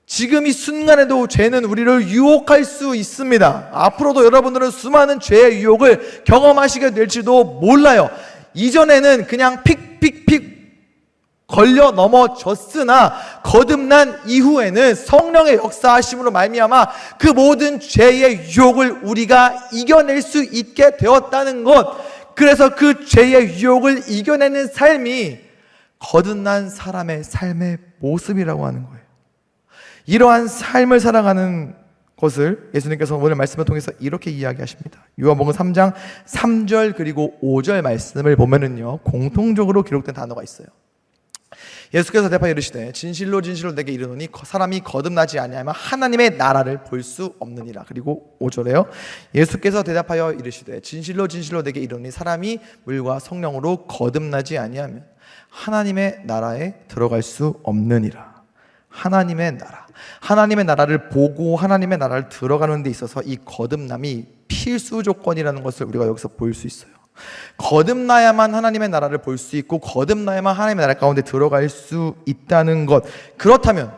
지금 이 순간에도 죄는 우리를 유혹할 수 있습니다. 앞으로도 여러분들은 수많은 죄의 유혹을 경험하시게 될지도 몰라요. 이전에는 그냥 픽픽픽 걸려 넘어졌으나 거듭난 이후에는 성령의 역사하심으로 말미암아 그 모든 죄의 유혹을 우리가 이겨낼 수 있게 되었다는 것, 그래서 그 죄의 유혹을 이겨내는 삶이 거듭난 사람의 삶의 모습이라고 하는 거예요. 이러한 삶을 살아가는 것을 예수님께서 오늘 말씀을 통해서 이렇게 이야기하십니다. 요한복음 3장 3절 그리고 5절 말씀을 보면은요, 공통적으로 기록된 단어가 있어요. 예수께서 대답하여 이르시되 진실로 진실로 내게 이르노니 사람이 거듭나지 아니하면 하나님의 나라를 볼 수 없느니라. 그리고 5절에요. 예수께서 대답하여 이르시되 진실로 진실로 내게 이르노니 사람이 물과 성령으로 거듭나지 아니하면 하나님의 나라에 들어갈 수 없느니라. 하나님의 나라, 하나님의 나라를 보고 하나님의 나라를 들어가는 데 있어서 이 거듭남이 필수 조건이라는 것을 우리가 여기서 볼 수 있어요. 거듭나야만 하나님의 나라를 볼 수 있고 거듭나야만 하나님의 나라 가운데 들어갈 수 있다는 것. 그렇다면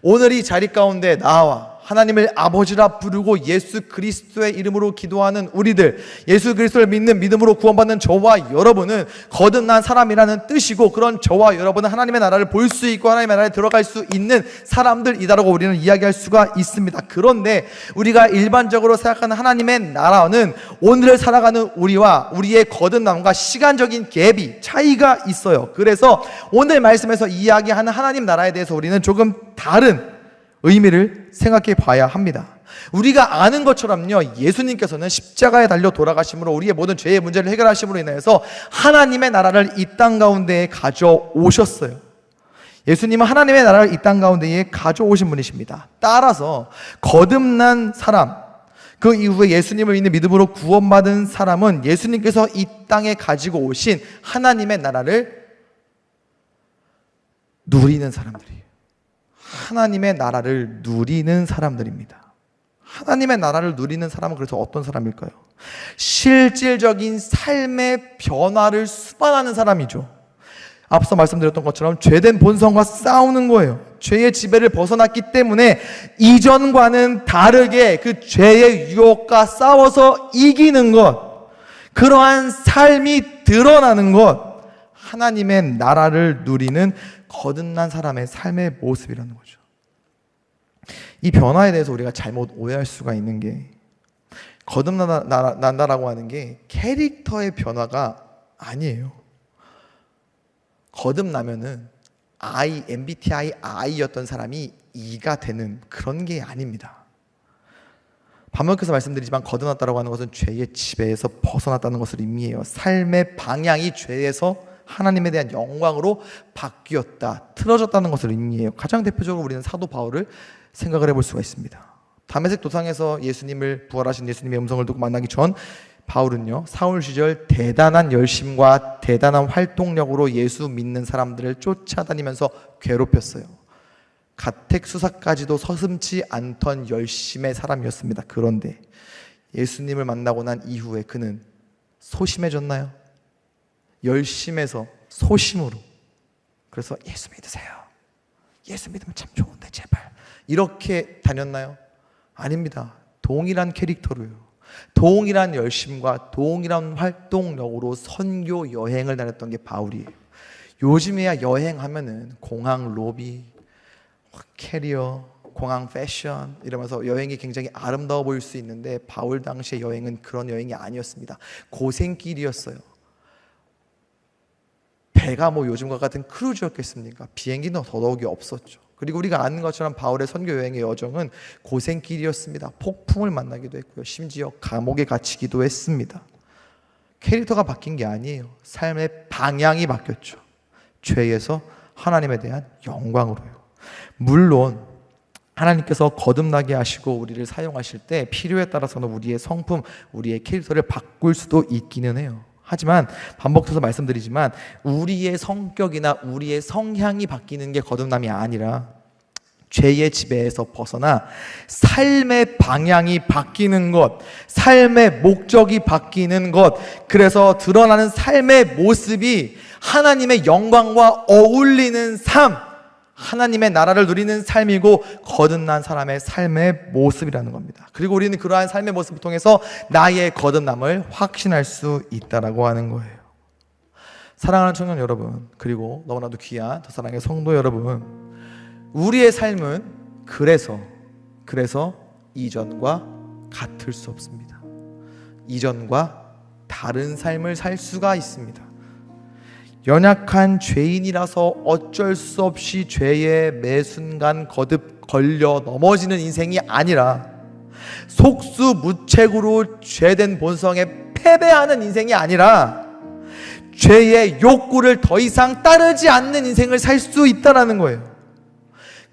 오늘 이 자리 가운데 나와 하나님을 아버지라 부르고 예수 그리스도의 이름으로 기도하는 우리들, 예수 그리스도를 믿는 믿음으로 구원받는 저와 여러분은 거듭난 사람이라는 뜻이고, 그런 저와 여러분은 하나님의 나라를 볼 수 있고 하나님의 나라에 들어갈 수 있는 사람들이다라고 우리는 이야기할 수가 있습니다. 그런데 우리가 일반적으로 생각하는 하나님의 나라는 오늘을 살아가는 우리와 우리의 거듭남과 시간적인 갭이 차이가 있어요. 그래서 오늘 말씀에서 이야기하는 하나님 나라에 대해서 우리는 조금 다른 의미를 생각해 봐야 합니다. 우리가 아는 것처럼요, 예수님께서는 십자가에 달려 돌아가심으로 우리의 모든 죄의 문제를 해결하심으로 인해서 하나님의 나라를 이 땅 가운데에 가져오셨어요. 예수님은 하나님의 나라를 이 땅 가운데에 가져오신 분이십니다. 따라서 거듭난 사람, 그 이후에 예수님을 믿는 믿음으로 구원받은 사람은 예수님께서 이 땅에 가지고 오신 하나님의 나라를 누리는 사람들이에요. 하나님의 나라를 누리는 사람들입니다. 하나님의 나라를 누리는 사람은 그래서 어떤 사람일까요? 실질적인 삶의 변화를 수반하는 사람이죠. 앞서 말씀드렸던 것처럼 죄된 본성과 싸우는 거예요. 죄의 지배를 벗어났기 때문에 이전과는 다르게 그 죄의 유혹과 싸워서 이기는 것, 그러한 삶이 드러나는 것, 하나님의 나라를 누리는 거듭난 사람의 삶의 모습이라는 거죠. 이 변화에 대해서 우리가 잘못 오해할 수가 있는 게, 거듭난다라고 하는 게 캐릭터의 변화가 아니에요. 거듭나면은 MBTI I였던 사람이 E가 되는 그런 게 아닙니다. 반복해서 말씀드리지만 거듭났다라고 하는 것은 죄의 지배에서 벗어났다는 것을 의미해요. 삶의 방향이 죄에서 하나님에 대한 영광으로 바뀌었다, 틀어졌다는 것을 의미해요. 가장 대표적으로 우리는 사도 바울을 생각을 해볼 수가 있습니다. 다메섹 도상에서 예수님을, 부활하신 예수님의 음성을 듣고 만나기 전 바울은요, 사울 시절 대단한 열심과 대단한 활동력으로 예수 믿는 사람들을 쫓아다니면서 괴롭혔어요. 가택 수사까지도 서슴지 않던 열심의 사람이었습니다. 그런데 예수님을 만나고 난 이후에 그는 소심해졌나요? 열심에서 소심으로, 그래서 예수 믿으세요, 예수 믿으면 참 좋은데 제발, 이렇게 다녔나요? 아닙니다. 동일한 캐릭터로요, 동일한 열심과 동일한 활동력으로 선교 여행을 다녔던 게 바울이에요. 요즘에야 여행하면은 공항 로비, 캐리어, 공항 패션 이러면서 여행이 굉장히 아름다워 보일 수 있는데, 바울 당시의 여행은 그런 여행이 아니었습니다. 고생길이었어요. 배가 뭐 요즘과 같은 크루즈였겠습니까? 비행기는 더더욱이 없었죠. 그리고 우리가 아는 것처럼 바울의 선교 여행의 여정은 고생길이었습니다. 폭풍을 만나기도 했고요, 심지어 감옥에 갇히기도 했습니다. 캐릭터가 바뀐 게 아니에요. 삶의 방향이 바뀌었죠. 죄에서 하나님에 대한 영광으로요. 물론 하나님께서 거듭나게 하시고 우리를 사용하실 때 필요에 따라서는 우리의 성품, 우리의 캐릭터를 바꿀 수도 있기는 해요. 하지만 반복해서 말씀드리지만 우리의 성격이나 우리의 성향이 바뀌는 게 거듭남이 아니라 죄의 지배에서 벗어나 삶의 방향이 바뀌는 것, 삶의 목적이 바뀌는 것, 그래서 드러나는 삶의 모습이 하나님의 영광과 어울리는 삶, 하나님의 나라를 누리는 삶이고 거듭난 사람의 삶의 모습이라는 겁니다. 그리고 우리는 그러한 삶의 모습을 통해서 나의 거듭남을 확신할 수 있다라고 하는 거예요. 사랑하는 청년 여러분, 그리고 너무나도 귀한 더 사랑의 성도 여러분, 우리의 삶은 그래서 이전과 같을 수 없습니다. 이전과 다른 삶을 살 수가 있습니다. 연약한 죄인이라서 어쩔 수 없이 죄에 매 순간 거듭 걸려 넘어지는 인생이 아니라, 속수무책으로 죄된 본성에 패배하는 인생이 아니라, 죄의 욕구를 더 이상 따르지 않는 인생을 살 수 있다는 거예요.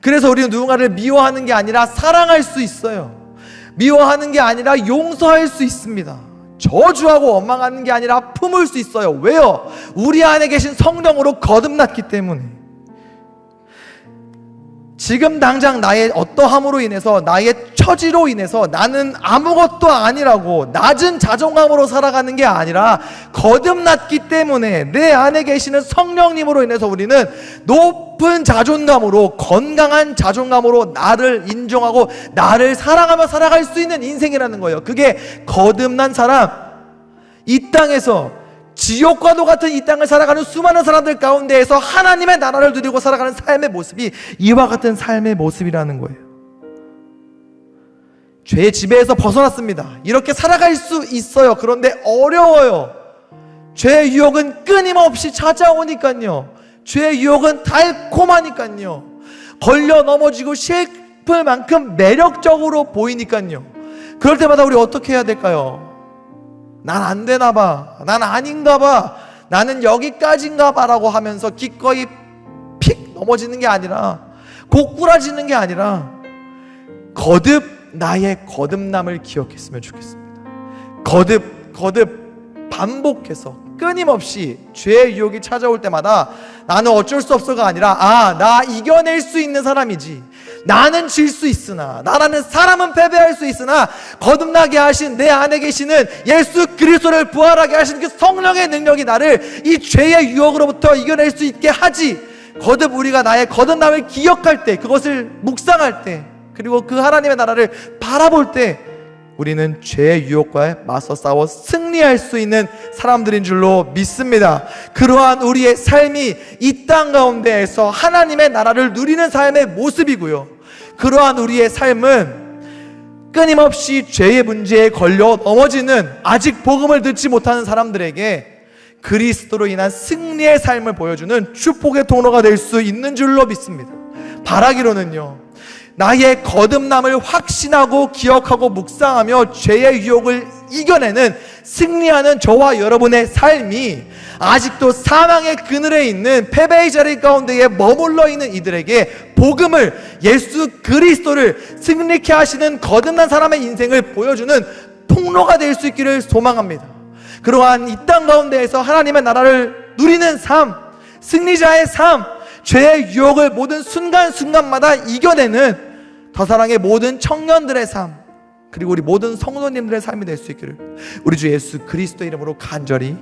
그래서 우리는 누군가를 미워하는 게 아니라 사랑할 수 있어요. 미워하는 게 아니라 용서할 수 있습니다. 저주하고 원망하는 게 아니라 품을 수 있어요. 왜요? 우리 안에 계신 성령으로 거듭났기 때문에. 지금 당장 나의 어떠함으로 인해서, 나의 처지로 인해서 나는 아무것도 아니라고 낮은 자존감으로 살아가는 게 아니라 거듭났기 때문에 내 안에 계시는 성령님으로 인해서 우리는 높은 자존감으로, 건강한 자존감으로 나를 인정하고 나를 사랑하며 살아갈 수 있는 인생이라는 거예요. 그게 거듭난 사람, 이 땅에서 지옥과도 같은 이 땅을 살아가는 수많은 사람들 가운데에서 하나님의 나라를 누리고 살아가는 삶의 모습이 이와 같은 삶의 모습이라는 거예요. 죄의 지배에서 벗어났습니다. 이렇게 살아갈 수 있어요. 그런데 어려워요. 죄의 유혹은 끊임없이 찾아오니까요. 죄의 유혹은 달콤하니까요. 걸려 넘어지고 싶을 만큼 매력적으로 보이니까요. 그럴 때마다 우리 어떻게 해야 될까요? 난 안 되나 봐, 난 아닌가 봐, 나는 여기까지인가 봐라고 하면서 기꺼이 픽 넘어지는 게 아니라, 고꾸라지는 게 아니라 거듭 나의 거듭남을 기억했으면 좋겠습니다. 거듭 반복해서 끊임없이 죄의 유혹이 찾아올 때마다 나는 어쩔 수 없어가 아니라, 나 이겨낼 수 있는 사람이지, 나는 질 수 있으나, 나라는 사람은 패배할 수 있으나 거듭나게 하신 내 안에 계시는 예수 그리스도를 부활하게 하신 그 성령의 능력이 나를 이 죄의 유혹으로부터 이겨낼 수 있게 하지. 거듭 우리가 나의 거듭남을 기억할 때, 그것을 묵상할 때, 그리고 그 하나님의 나라를 바라볼 때 우리는 죄의 유혹과 맞서 싸워 승리할 수 있는 사람들인 줄로 믿습니다. 그러한 우리의 삶이 이 땅 가운데에서 하나님의 나라를 누리는 삶의 모습이고요, 그러한 우리의 삶은 끊임없이 죄의 문제에 걸려 넘어지는, 아직 복음을 듣지 못하는 사람들에게 그리스도로 인한 승리의 삶을 보여주는 축복의 통로가 될 수 있는 줄로 믿습니다. 바라기로는요, 나의 거듭남을 확신하고 기억하고 묵상하며 죄의 유혹을 이겨내는, 승리하는 저와 여러분의 삶이 아직도 사망의 그늘에 있는 패배의 자리 가운데에 머물러 있는 이들에게 복음을, 예수 그리스도를 승리케 하시는 거듭난 사람의 인생을 보여주는 통로가 될 수 있기를 소망합니다. 그러한 이 땅 가운데에서 하나님의 나라를 누리는 삶, 승리자의 삶, 죄의 유혹을 모든 순간순간마다 이겨내는 더사랑의 모든 청년들의 삶, 그리고 우리 모든 성도님들의 삶이 될 수 있기를 우리 주 예수 그리스도의 이름으로 간절히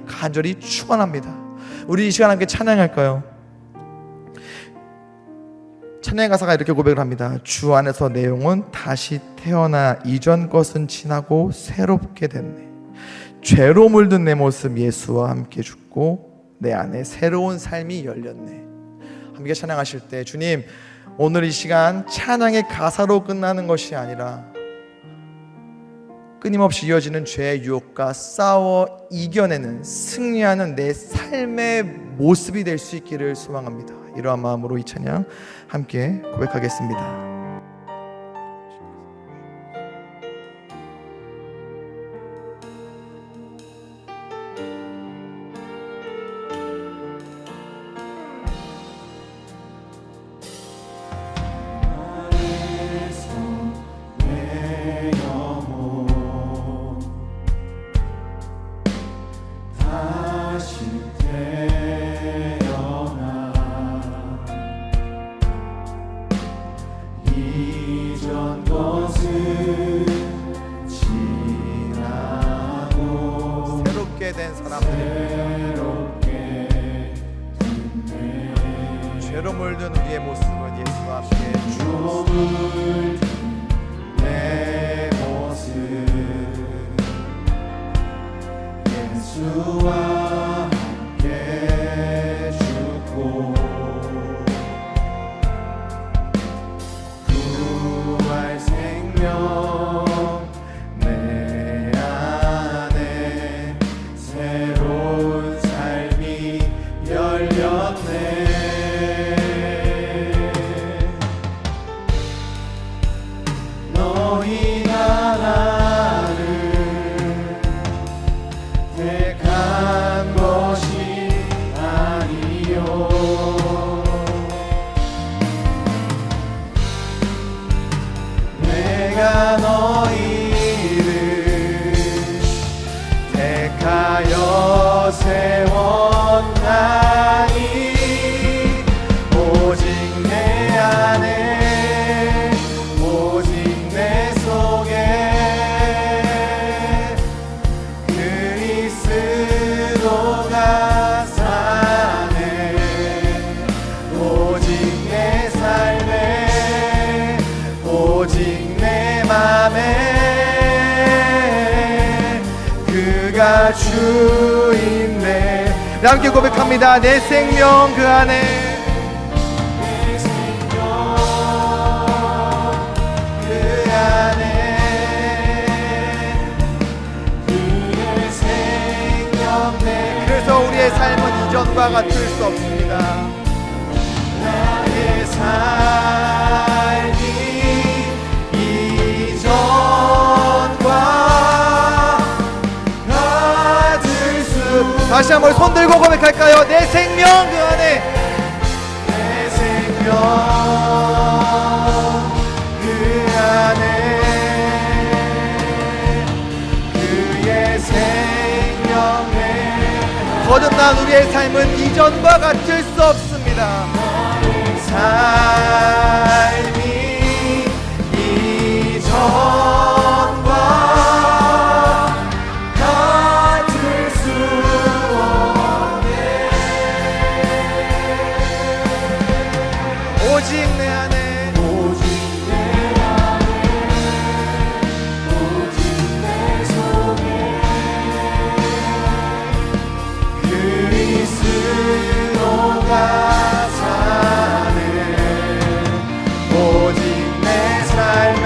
축원합니다. 우리 이 시간 함께 찬양할까요? 찬양 가사가 이렇게 고백을 합니다. 주 안에서 내 영혼 다시 태어나 이전 것은 지나고 새롭게 됐네. 죄로 물든 내 모습 예수와 함께 죽고 내 안에 새로운 삶이 열렸네. 함께 찬양하실 때, 주님, 오늘 이 시간 찬양의 가사로 끝나는 것이 아니라 끊임없이 이어지는 죄의 유혹과 싸워 이겨내는, 승리하는 내 삶의 모습이 될 수 있기를 소망합니다. 이러한 마음으로 이 찬양 함께 고백하겠습니다. 된 사람들입니다. 죄로 물든 우리의 모습은 예수와 함께 죽었습니다. 내 모습 예수와 함께 죽고 부활 생명 내 안에 새로운 삶이 열렸네. 너희 나라를 택한 것이 아니요 내가 너희를 택하여 세웠나니 오직 내 안에 그가 주인네. 네, 함께 고백합니다. 내 생명 그 안에 우리의 삶은 이전과 같을 수 없습니다. 나의 삶이 이전과 같을 수. 다시 한번 손 들고 고백할까요? 내 생명 그 안에, 내 생명 그 안에 그의 생명 거듭난 우리의 삶은 이전과 같을 수 없습니다. 삶이 이전과 같을 수 없네. 오직 내 안에, 오직 내 안에, 오직 내 속에 그리스도가 사네. 오직 내 삶에,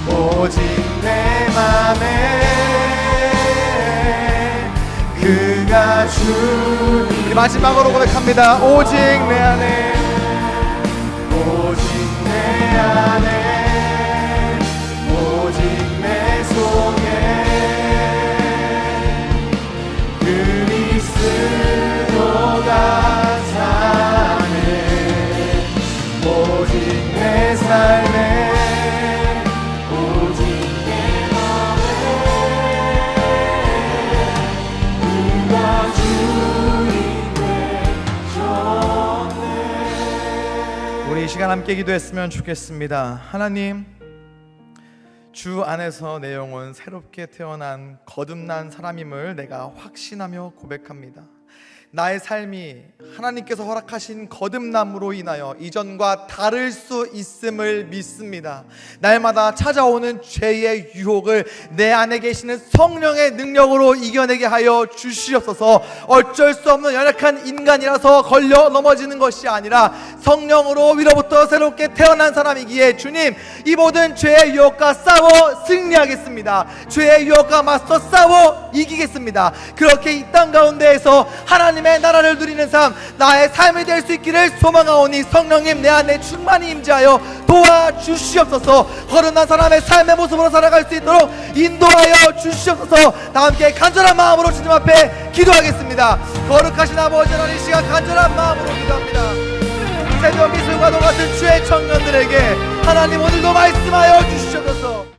오직 내 맘에 그가 주. 우리 마지막으로 고백합니다. 오직 내 안에, 오직 내 안에, 오직 내 속에 그리스도가 사네. 오직 내 삶에, 오직 내 맘에 그가 주인 되셨네. 우리 이 시간 함께 기도했으면 좋겠습니다. 하나님, 주 안에서 내 영혼 새롭게 태어난 거듭난 사람임을 내가 확신하며 고백합니다. 나의 삶이 하나님께서 허락하신 거듭남으로 인하여 이전과 다를 수 있음을 믿습니다. 날마다 찾아오는 죄의 유혹을 내 안에 계시는 성령의 능력으로 이겨내게 하여 주시옵소서. 어쩔 수 없는 연약한 인간이라서 걸려 넘어지는 것이 아니라 성령으로 위로부터 새롭게 태어난 사람이기에 주님, 이 모든 죄의 유혹과 싸워 승리하겠습니다. 죄의 유혹과 맞서 싸워 이기겠습니다. 그렇게 이 땅 가운데에서 하나님의 나라를 누리는 삶, 나의 삶이 될 수 있기를 소망하오니 성령님 내 안에 충만히 임재하여 도와주시옵소서. 거듭난 사람의 삶의 모습으로 살아갈 수 있도록 인도하여 주시옵소서. 다 함께 간절한 마음으로 주님 앞에 기도하겠습니다. 거룩하신 아버지 하나님, 이 시간 간절한 마음으로 기도합니다. 새벽 이슬과도 같은 주의 청년들에게 하나님 오늘도 말씀하여 주시옵소서.